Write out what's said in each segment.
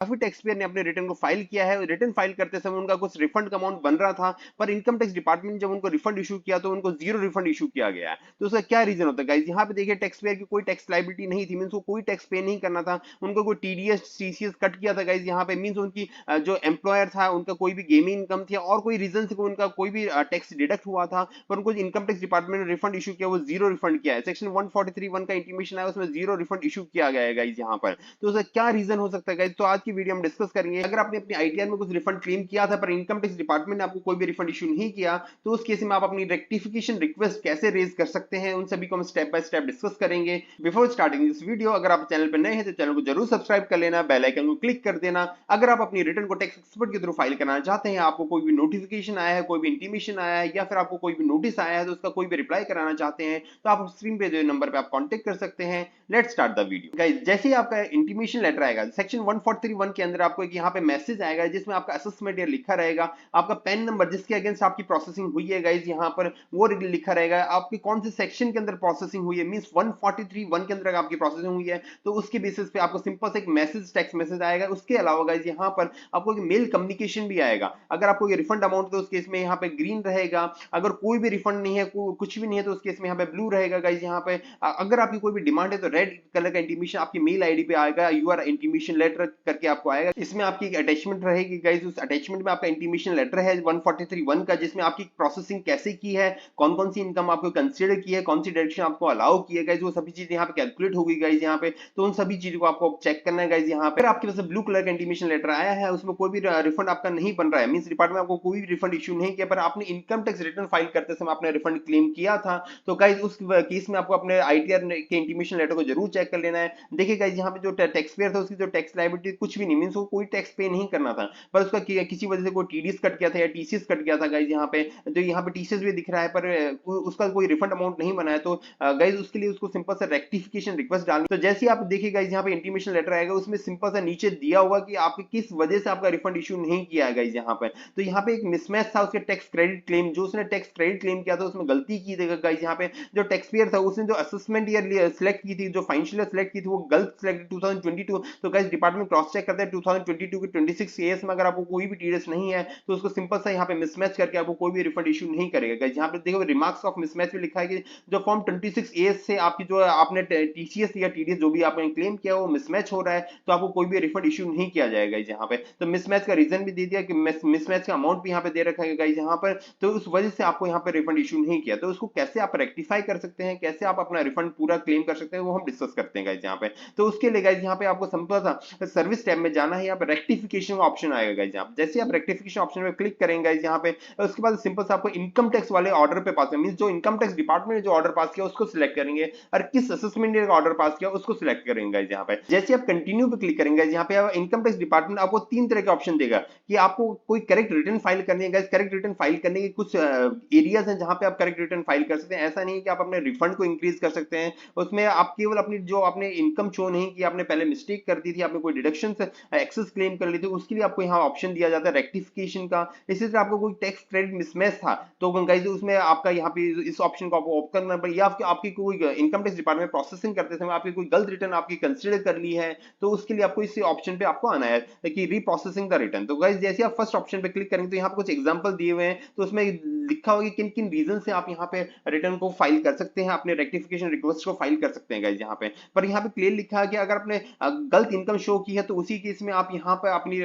काफी tax payer ने अपने रिटर्न को फाइल किया है। रिटर्न फाइल करते समय उनका कुछ रिफंड का अमाउंट बन रहा था, पर इनकम टैक्स डिपार्टमेंट ने जब उनको रिफंड इशू किया तो उनको जीरो रिफंड इशू किया गया है। तो उसका क्या रीजन होता है गाइस? यहाँ पे देखिए टैक्स पेयर की कोई टैक्स लाइबिलिटी नहीं थी, मींस को कोई टैक्स पे नहीं करना था, उनको कोई टीडीएस टीसीएस कट किया था गाइस यहाँ पे, मींस उनकी जो एम्प्लॉयर था उनका कोई भी गेमिंग इनकम थी और कोई रीजन से उनका कोई भी टैक्स डिडक्ट हुआ था, पर उनको इनकम टैक्स डिपार्टमेंट ने रिफंड इशू किया, वो जीरो रिफंड किया है। सेक्शन 143(1) का इंटीमेशन है, उसमें जीरो रिफंड इशू किया गया है गाइस यहाँ पर। तो उसका क्या रीजन हो सकता है गाइस? तो आज की वीडियो हम डिस्कस करेंगे। अगर आपने अपनी आईटीआर में कुछ रिफंड क्लेम किया था पर इनकम टैक्स डिपार्टमेंट ने आपको कोई भी रिफंड इशू नहीं किया, तो उस केस में आप अपनी रेक्टिफिकेशन रिक्वेस्ट कैसे रेज कर सकते हैं, उन सभी को हम स्टेप बाय स्टेप डिस्कस करेंगे। बिफोर स्टार्टिंग दिस वीडियो, अगर आप चैनल पर नए हैं तो चैनल को जरूर सब्सक्राइब कर लेना, बेल आइकन को क्लिक कर देना। अगर आप अपनी रिटर्न को टैक्स एक्सपर्ट के थ्रू फाइल कराना चाहते हैं, आपको कोई भी नोटिफिकेशन आया है, कोई भी इंटीमेशन आया है, या फिर आपको कोई भी नोटिस आया है तो उसका कोई भी रिप्लाई कराना चाहते हैं, तो आप स्क्रीन पे जो नंबर पे आप कांटेक्ट कर सकते हैं। Let's start the video guys. जैसे ही आपका इंटीमेशन लेटर आएगा सेक्शन 143(1) के अंदर, आपको एक यहाँ पे मैसेज आएगा जिसमें आपका असेसमेंट ईयर लिखा रहेगा, आपका पैन नंबर जिसके अगेंस्ट आपकी प्रोसेसिंग हुई है गाइस यहाँ पर वो लिखा रहेगा, आपकी कौन से सेक्शन के अंदर प्रोसेसिंग हुई है, मींस 143(1) के अंदर आपकी प्रोसेसिंग हुई है, तो उसके बेसिस पे आपको सिंपल से एक मैसेज, टेक्स्ट मैसेज आएगा। उसके अलावा गाइस यहाँ पर आपको एक मेल कम्युनिकेशन भी आएगा। अगर आपको ये रिफंड अमाउंट, तो उस केस में यहाँ पे ग्रीन रहेगा, अगर कोई भी रिफंड नहीं है, कुछ भी नहीं है, तो उस केस में यहाँ पे ब्लू रहेगा गाइस यहाँ पे। अगर आपकी कोई भी डिमांड है तो रेड कलर का इंटीमेशन आपकी मेल आईडी पे आएगा, यूआर इंटीमेशन लेटर करके आपको आएगा। इसमें आपकी एक अटैचमेंट रहेगी गाइस, उस अटैचमेंट में आपका इंटीमेशन लेटर है 143(1) का, जिसमें आपकी प्रोसेसिंग कैसे की है, कौन कौन सी इनकम आपको कंसीडर की है, कौन सी डायरेक्शन आपको अलाउ की है गाइस, वो सभी चीजें यहाँ पे कैलकुलेट होगी गाइस यहाँ पे। तो उन सभी चीजों को आपको चेक करना है गाइस यहाँ पे। अगर आपके पास ब्लू कलर का इंटीमेशन लेटर आया है, उसमें कोई भी रिफंड आपका नहीं बन रहा है, मींस डिपार्टमेंट आपको कोई भी रिफंड इशू नहीं किया, पर आपने इनकम टैक्स रिटर्न फाइल करते समय आपने रिफंड क्लेम किया था, तो गाइस उस केस में आपको अपने आईटीआर के इंटीमेशन लेटर को जरूर चेक कर लेना है। देखिए गाइस यहाँ पे जो टैक्स पेयर था उसकी जो टैक्स लायबिलिटी कुछ भी नहीं, मींस वो कोई टैक्स पे नहीं करना था, पर उसका किसी वजह से कोई टीडीएस कट किया था या टीसीएस कट गया था गाइस यहाँ पे, तो यहाँ पे टीसीएस भी दिख रहा है पर उसका कोई रिफंड अमाउंट नहीं बना है, तो गाइस उसके लिए उसको सिंपल सा रेक्टिफिकेशन रिक्वेस्ट डालनी। तो जैसे ही आप देखिए गाइस यहाँ पे इंटीमेशन लेटर आएगा, उसमें सिंपल सा नीचे दिया होगा कि आपके किस वजह से आपका रिफंड इशू नहीं किया है गाइस यहाँ पे। तो यहाँ पे एक मिसमैच था उसके टैक्स क्रेडिट क्लेम, जो उसने टैक्स क्रेडिट क्लेम किया था उसमें गलती की थी गाइस यहाँ पे। जो टैक्स पेयर था उसने जो असेसमेंट ईयर सिलेक्ट की थी, जो फाइनेंशियल सिलेक्ट की थी, वो गलत सिलेक्ट 2022। तो गाइस डिपार्टमेंट क्रॉस चेक करता है 2022 के 26 ईयर्स में, अगर आपको कोई भी टीडीएस नहीं है तो उसको सिंपल सा यहाँ पे मिसमैच करके आपको कोई भी रिफंड इशू नहीं करेगा गाइस। यहाँ पे देखो रिमार्क्स ऑफ मिसमैच में लिखा है कि जो फॉर्म 26 ईयर्स से आपकी जो आपने टीसीएस या टीडीएस जो भी आपने क्लेम किया वो मिसमैच हो रहा है, तो आपको कोई भी रिफंड इशू नहीं किया जाएगा यहाँ पे। तो मिसमैच का रीजन भी दे दिया कि मिसमैच का अमाउंट भी यहाँ पे दे रखा है गाइस यहाँ पर, तो उस वजह से आपको यहाँ पे रिफंड इशू नहीं किया। तो उसको कैसे आप रेक्टिफाई कर सकते हैं, कैसे आप अपना रिफंड पूरा क्लेम कर सकते हैं, वो हम डिस्कस करते हैं गाइस यहाँ पे। तो उसके लिए गाइस यहाँ पे आपको सिंपल सा सर्विस टैब में जाना है, यहाँ पे रेक्टिफिकेशन का ऑप्शन आएगा गाइस यहाँ पे। जैसे आप रेक्टिफिकेशन ऑप्शन पे क्लिक करेंगे गाइस यहाँ पे, उसके बाद सिंपल सा आपको इनकम टैक्स वाले ऑर्डर पे पास मींस जो इनकम टैक्स डिपार्टमेंट ने जो ऑर्डर पास किया उसको सिलेक्ट करेंगे, और किस असेसमेंट ईयर का ऑर्डर पास किया उसको सिलेक्ट करेंगे गाइस यहाँ पे। जैसे आप कंटिन्यू पे क्लिक करेंगे यहाँ पे इनकम टैक्स डिपार्टमेंट आपको तीन तरह के ऑप्शन देगा कि आपको कोई करेक्ट रिटर्न फाइल करनी है गाइस। करेक्ट रिटर्न फाइल करने के कुछ एरियाज हैं जहां पे आप करेक्ट रिटर्न फाइल कर सकते हैं। ऐसा नहीं है कि आप अपने रिफंड को इंक्रीज कर सकते हैं, उसमें आप केवल अपनी जो आपने इनकम शो नहीं की, आपने पहले मिस्टेक कर दी थी, आपने कोई डिडक्शन से एक्सेस क्लेम कर ली थी, उसके लिए आपको यहाँ ऑप्शन दिया जाता है रेक्टिफिकेशन का। इसी तरह आपको कोई टैक्स क्रेडिट मिसमैच था तो गाइस उसमें आपका यहाँ पे इस ऑप्शन को आपको ऑप्ट करना पड़ेगा, या आपकी कोई इनकम टैक्स डिपार्टमेंट प्रोसेसिंग करते समय आपकी कोई गलत रिटर्न आपकी कंसीडर कर ली है, तो उसके लिए आपको इस ऑप्शन पे आपको आना है कि रीप्रोसेसिंग द रिटर्न। तो गाइस जैसे आप फर्स्ट ऑप्शन पे क्लिक करेंगे तो यहाँ पे कुछ एग्जांपल दिए हुए हैं, तो उसमें लिखा होगा कि किन किन रीजन से आप यहाँ पे रिटर्न को फाइल कर सकते हैं, अपने रेक्टिफिकेशन रिक्वेस्ट को फाइल कर सकते हैं गाइस यहाँ पे। पर यहाँ पे क्लियर लिखा है कि अगर आपने गलत इनकम शो की है तो उसी केस में आप यहाँ पे अपनी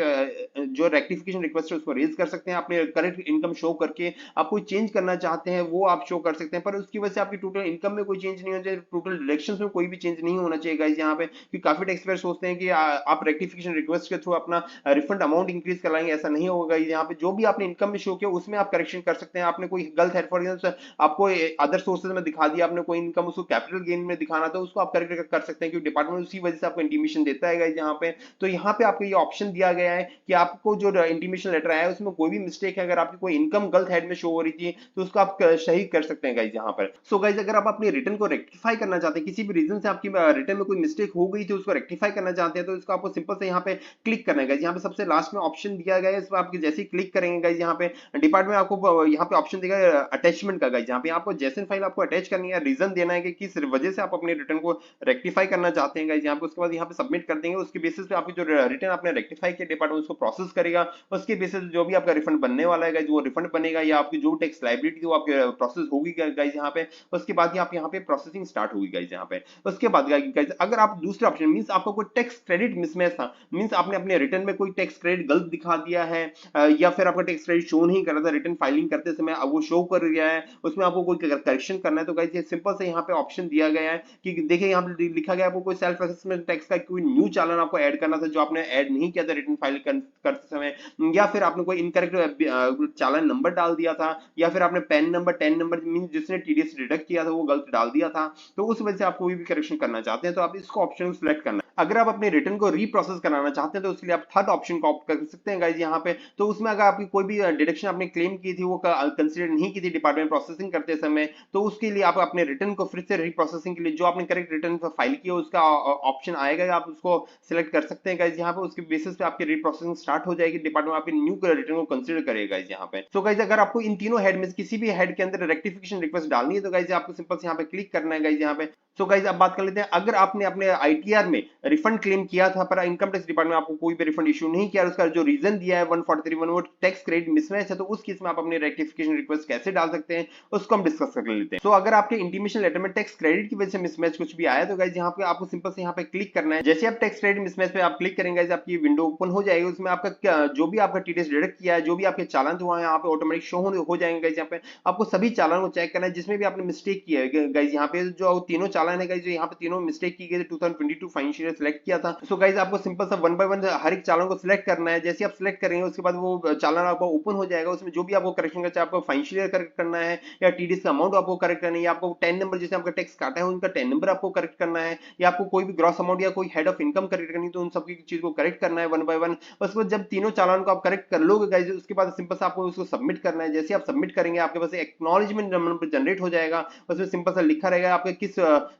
जो रेक्टिफिकेशन रिक्वेस्ट है उसको रेज कर सकते हैं, अपने करेक्ट इनकम शो करके आप कोई चेंज करना चाहते हैं वो आप शो कर सकते हैं, पर उसकी वजह से आपकी टोटल इनकम में कोई चेंज नहीं होना चाहिए, टोटल डिडक्शंस में कोई भी चेंज नहीं होना चाहिए गाइस यहाँ पे। क्योंकि काफी टैक्स पेयर सोचते हैं कि आप रेक्टिफिकेशन रिक्वेस्ट के थ्रू अपना रिफंड अमाउंट इंक्रीज कराएंगे, ऐसा नहीं होगा। यहाँ पे जो भी आपने इनकम में शो किया उसमें आप करेक्शन कर सकते हैं। आपने कोई गलत है, फॉर एग्जांपल आपको अदर सोर्सेज में दिखा दिया, आपने कोई इनकम उसको कैपिटल गेन में दिखाना था, उसको आप करेक्ट कर सकते हैं, क्योंकि डिपार्टमेंट उसी वजह से आपको इंटीमेशन देता है गाइस यहाँ पे। तो यहाँ पे आपको ये ऑप्शन दिया गया है कि आपको जो इंटीमेशन लेटर आया है उसमें कोई भी मिस्टेक है, अगर आपकी कोई इनकम गलत हेड में शो हो रही थी तो उसको आप सही कर सकते हैं गाइस यहाँ पर। सो गाइस अगर आप अपनी रिटर्न को रेक्टिफाई करना चाहते हैं, किसी भी रीजन से आपकी रिटर्न में कोई मिस्टेक हो गई थी उसको रेक्टिफाई करना चाहते हैं, तो इसको आपको सिंपल से यहाँ पे क्लिक करना है गाइस। यहाँ पे सबसे लास्ट में ऑप्शन दिया गया है, इस पर आप जैसे ही क्लिक करेंगे गाइस यहाँ पे डिपार्टमेंट आपको यहाँ पे ऑप्शन देगा अटैचमेंट का गाइस। यहाँ पे आपको जेसन फाइल आपको अटैच करनी है, रीजन देना है कि किस वजह से आप अपने रिटर्न को रेक्टिफाई करना चाहते हैं गाइस यहाँ पे। उसके बाद यहाँ पे सबमिट कर देंगे, उसके बेसिस पे आपकी जो रिटर्न आपने रेक्टिफाई किया डिपार्टमेंट उसको प्रोसेस करेगा, उसके बेसिस जो भी आपका रिफंड बनने वाला है गाइस वो रिफंड बनेगा, या आपकी जो टैक्स लायबिलिटी थी वो आपके प्रोसेस होगी गाइस यहाँ पे। उसके बाद ही आप यहाँ पे प्रोसेसिंग स्टार्ट होगी गाइस यहाँ पे। उसके बाद गाइस अगर आप दूसरे ऑप्शन मींस आपको कोई टैक्स क्रेडिट मिसमैच था, मींस आपने अपने रिटर्न में कोई टैक्स क्रेडिट गलत दिखा दिया है, या फिर आपका टैक्स क्रेडिट शो नहीं कर रहा था रिटर्न फाइलिंग करते समय, अब वो शो कर गया है, उसमें आपको कोई करेक्शन करना है, तो गाइस ये सिंपल से यहाँ पे ऑप्शन दिया गया है कि देखिए यहाँ पे लिखा गया है आपको कोई सेल्फ असेसमेंट टैक्स का कोई न्यू चालान आपको ऐड करना था जो आपने ऐड नहीं किया था रिटर्न फाइल करते समय, या फिर आपने कोई इनकरेक्ट चालान नंबर डाल दिया था, या फिर आपने पैन नंबर 10 नंबर मीन जिसने टीडीएस डिडक्ट किया था वो गलत डाल दिया था, तो उस वजह से आप कोई भी करेक्शन करना चाहते हैं तो आप इसको ऑप्शन सिलेक्ट करना है। अगर आप अपने रिटर्न को रीप्रोसेस कराना चाहते हैं तो उसके लिए आप थर्ड ऑप्शन को ऑप्ट कर सकते हैं गाइस यहाँ पे। तो उसमें अगर आपकी कोई भी डिडक्शन आपने क्लेम की थी वो कंसीडर नहीं की थी डिपार्टमेंट प्रोसेसिंग करते समय, तो उसके लिए आप अपने रिटर्न को फिर से रीप्रोसेसिंग के लिए जो आपने करेक्ट रिटर्न फाइल किया उसका ऑप्शन आएगा, आप उसको सिलेक्ट कर सकते हैं गाइस यहाँ पे। उसके बेसिस पे आपकी रीप्रोसेसिंग स्टार्ट हो जाएगी, डिपार्टमेंट आपके न्यू रिटर्न को कंसीडर करेगा गाइस यहाँ पे। तो गाइस अगर आपको इन तीनों हेड में किसी भी हेड के अंदर रेक्टिफिकेशन रिक्वेस्ट डालनी है तो गाइस आपको सिंपल से यहाँ पे क्लिक करना है गाइस यहाँ पे। सो गाइस अब बात कर लेते हैं, अगर आपने अपने आईटीआर में रिफंड क्लेम किया था पर इनकम टैक्स डिपार्टमेंट आपको कोई भी रिफंड इशू नहीं किया, उसका जो रीजन दिया है 143 वो टैक्स क्रेडिट मिसमैच है, तो उस केस में आप अपनी रेक्टिफिकेशन रिक्वेस्ट कैसे डाल सकते हैं उसको हम डिस्कस कर लेते हैं। तो अगर आपके इंटीमेशन लेटर में टैक्स क्रेडिट की वजह से मिसमैच कुछ भी आया तो गाइस यहाँ पे आपको सिंपल से यहाँ पे क्लिक करना है। जैसे आप टैक्स क्रेडिट मिसमैच पे आप क्लिक करेंगे आपकी विंडो ओपन हो जाएगी, उसमें आपका जो भी आपका टीडीएस डिडक्ट किया है, जो भी आपके चालान थे वहां यहाँ पे ऑटोमेटिक शो हो जाएंगे गाइस। यहाँ पे आपको सभी चालान को चेक करना है जिसमें भी आपने मिस्टेक किया है गाइस। यहाँ पे जो तीनों चालान है गाइस जो यहाँ पे तीनों मिस्टेक की गई 2022 फाइनेंशियल ईयर सिलेक्ट किया था। सो गाइस आपको सिंपल सा वन बाय वन हर एक चालान को सिलेक्ट करना है। जैसे आप सिलेक्ट करेंगे उसके बाद वो चालान आपको ओपन हो जाएगा, उसमें जो भी आपको करेक्शन का चाहे आपको फाइनेंशियल ईयर करेक्ट करना है या टीडीएस का अमाउंट आपको करेक्ट करना है, या आपको 10 नंबर जैसे आपका टैक्स काटा है उनका 10 नंबर आपको करेक्ट करना है, या आपको कोई भी ग्रॉस अमाउंट या कोई हेड ऑफ इनकम करेक्ट करनी तो उन सब की चीज को करेक्ट करना है वन बाय वन। उसके बाद जब तीनों चालान को आप करेक्ट कर लोगे गाइस उसके बाद सिंपल सा आपको उसको सबमिट करना है। जैसे आप सबमिट करेंगे आपके पास एक्नॉलेजमेंट नंबर जनरेट हो जाएगा, उसमें सिंपल सा लिखा रहेगा आपके किस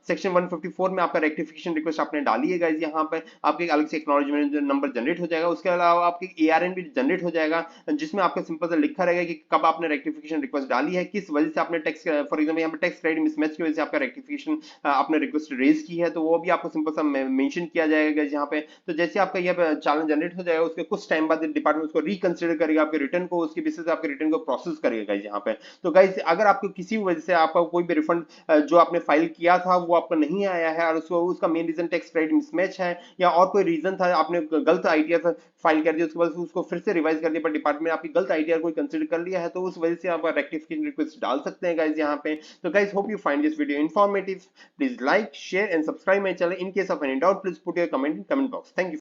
सेक्शन 154 में आपका रेक्टिफिकेशन रिक्वेस्ट आपने डाली है गाइस। यहाँ पे आपके अलग से एक्नॉलेजमेंट नंबर जनरेट हो जाएगा, उसके अलावा आपके एआरएन भी जनरेट हो जाएगा जिसमें आपका सिंपल सा लिखा रहेगा कि कब आपने रेक्टिफिकेशन रिक्वेस्ट डाली है, किस वजह से आपने टैक्स फॉर एग्जांपल यहाँ पे टैक्स क्रेडिट मिसमैच की वजह से आपका रेक्टिफिकेशन आपने रिक्वेस्ट रेज की है, तो वो भी आपको सिंपल सा मेंशन किया जाएगा यहाँ पे। तो जैसे आपका यह चालान जनरेट हो जाएगा उसके कुछ टाइम बाद डिपार्टमेंट उसको रिकंसिडर करेगा आपके रिटर्न को, उसके बेसिस आपके रिटर्न को प्रोसेस करेगा गाइस यहाँ पे। तो गाइस अगर आपको किसी वजह से आपका कोई भी रिफंड जो आपने फाइल किया था वो आपका नहीं आया है और उसको उसका main reason tax credit mismatch है या और कोई रीजन था आपने गलत आईटीआर फाइल कर दिया उसके बाद उसको फिर से रिवाइज कर दिया पर डिपार्टमेंट आपकी गलत आईटीआर कोई कंसीडर कर लिया है, तो उस वजह से आप रेक्टिफिकेशन रिक्वेस्ट डाल सकते हैं गाइस यहाँ पे। तो guys hope you find this video informative, please like share and subscribe my channel. In case of any doubt please put your comment in comment box. Thank you.